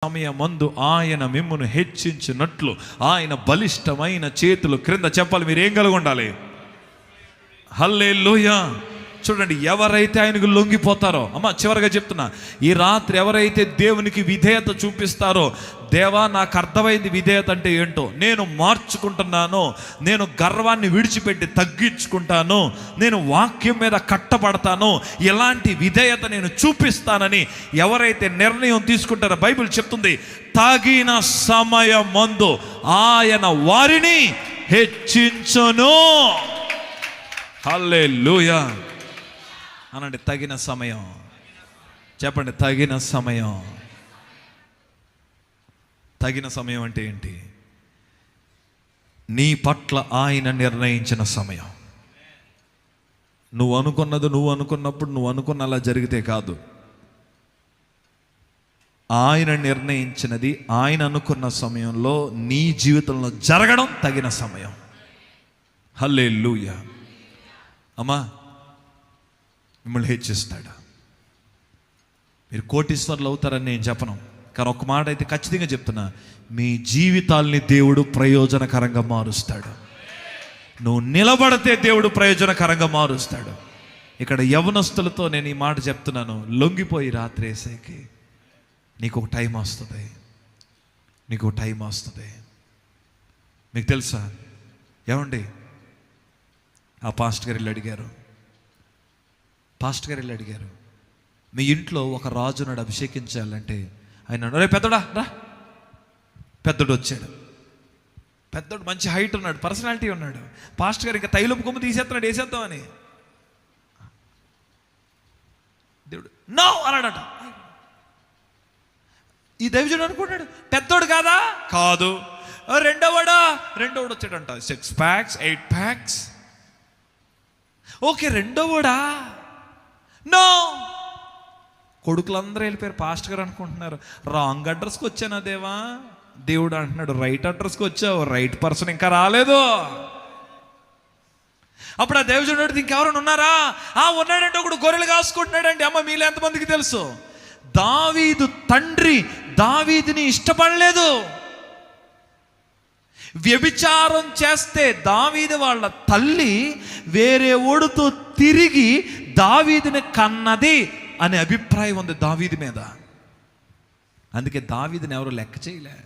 సమయమందు ఆయన మిమ్మును హెచ్చించినట్లు ఆయన బలిష్టమైన చేతులు క్రింద చెప్పాలి. మీరు ఏం కలిగి ఉండాలి? హల్లెలూయా. చూడండి, ఎవరైతే ఆయనకు లొంగిపోతారో, చివరిగా చెప్తున్నా, ఈ రాత్రి ఎవరైతే దేవునికి విధేయత చూపిస్తారో, దేవా నాకు అర్థమైంది విధేయత అంటే ఏంటో, నేను మార్చుకుంటున్నాను, నేను గర్వాన్ని విడిచిపెట్టి తగ్గించుకుంటాను, నేను వాక్యం మీద కట్టబడతాను, ఎలాంటి విధేయత నేను చూపిస్తానని ఎవరైతే నిర్ణయం తీసుకుంటారో, బైబిల్ చెప్తుంది తగిన సమయమందు ఆయన వారిని హెచ్చించును. హల్లెలూయా అనండి. తగిన సమయం చెప్పండి. తగిన సమయం. తగిన సమయం అంటే ఏంటి? నీ పట్ల ఆయన నిర్ణయించిన సమయం. నువ్వు అనుకున్నది నువ్వు అనుకున్నప్పుడు నువ్వు అనుకున్నలా జరిగితే కాదు, ఆయన నిర్ణయించినది ఆయన అనుకున్న సమయంలో నీ జీవితంలో జరగడం తగిన సమయం. హల్లెలూయా. అమ్మా, మిమ్మల్ని హెచ్చిస్తాడు. మీరు కోటీశ్వర్లు అవుతారని నేను చెప్పను, కానీ ఒక మాట అయితే ఖచ్చితంగా చెప్తున్నా, మీ జీవితాల్ని దేవుడు ప్రయోజనకరంగా మారుస్తాడు. నువ్వు నిలబడితే దేవుడు ప్రయోజనకరంగా మారుస్తాడు. ఇక్కడ యవనస్తులతో నేను ఈ మాట చెప్తున్నాను, లొంగిపోయి రాత్రి వేసేకి నీకు ఒక టైం వస్తుంది. నీకు ఒక టైం వస్తుంది. మీకు తెలుసా ఏమండి, ఆ పాస్టర్ గారు అడిగారు, మీ ఇంట్లో ఒక రాజునాడు అభిషేకించాలంటే ఆయన రే పెద్దోడా రా. పెద్దోడు వచ్చాడు. పెద్దోడు మంచి హైట్ ఉన్నాడు, పర్సనాలిటీ ఉన్నాడు. పాస్టర్ గారు ఇంకా తైలపు కొమ్ము తీసేస్తున్నాడు, వేసేద్దామని. దేవుడు నో అన్నాడట. ఈ దైవజనుడు అనుకుంటాడు పెద్దోడు కాదా? కాదు. రెండోవాడు వచ్చాడంట. 6 packs 8 packs. ఓకే, రెండోవాడా? నో. కొడుకులందరూ వెళ్ళిపోయారు. పాస్టర్ గారు అనుకుంటున్నారు రాంగ్ అడ్రస్కి వచ్చానా దేవా? దేవుడు అంటున్నాడు రైట్ అడ్రస్కి వచ్చావు, రైట్ పర్సన్ ఇంకా రాలేదు. అప్పుడు ఆ దేవజనుడు ఇంకెవరైనా ఉన్నారా? ఉన్నాడంటే ఒకడు గొర్రెలు కాసుకుంటున్నాడండి. మీలో ఎంతమందికి తెలుసు? దావీదు తండ్రి దావీదుని ఇష్టపడలేదు. వ్యభిచారం చేస్తే దావీదు వాళ్ళ తల్లి వేరే ఓడుతో తిరిగి దావీదుని కన్నది అనే అభిప్రాయం ఉంది దావీదు మీద. అందుకే దావీదుని ఎవరు లెక్క చేయలే,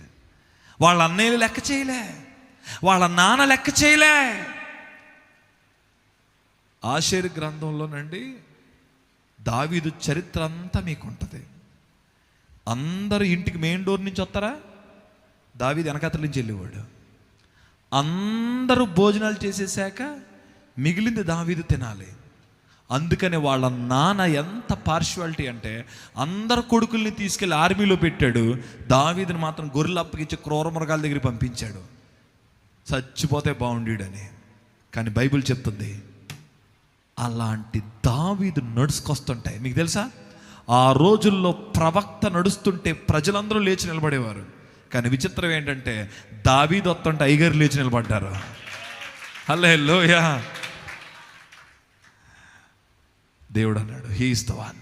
వాళ్ళ అన్నయ్యలు లెక్క చేయలే, వాళ్ళ నాన్న లెక్క చేయలే. ఆషేరు గ్రంథంలోనండి దావీదు చరిత్ర అంతా మీకు ఉంటుంది. అందరూ ఇంటికి మెయిన్ డోర్ నుంచి వస్తారా, దావీదు వెనకాతల నుంచి వెళ్ళేవాడు. అందరూ భోజనాలు చేసేసాక మిగిలింది దావీదు తినాలి. అందుకని వాళ్ళ నాన్న ఎంత పార్షువాలిటీ అంటే అందరు కొడుకుల్ని తీసుకెళ్ళి ఆర్మీలో పెట్టాడు, దావీదుని మాత్రం గొర్రెలు అప్పగించి క్రూర మృగాల దగ్గరికి పంపించాడు, చచ్చిపోతే బాగుండేడని. కానీ బైబిల్ చెప్తుంది అలాంటి దావీదు నడుచుకొస్తుంటాయి. మీకు తెలుసా, ఆ రోజుల్లో ప్రవక్త నడుస్తుంటే ప్రజలందరూ లేచి నిలబడేవారు. కానీ విచిత్రం ఏంటంటే దావీదు వస్తుంటే ఐగర్ లేచి నిలబడ్డారు. హల్లెలూయా. దేవుడు అన్నాడు హీ ఈస్ ద వన్.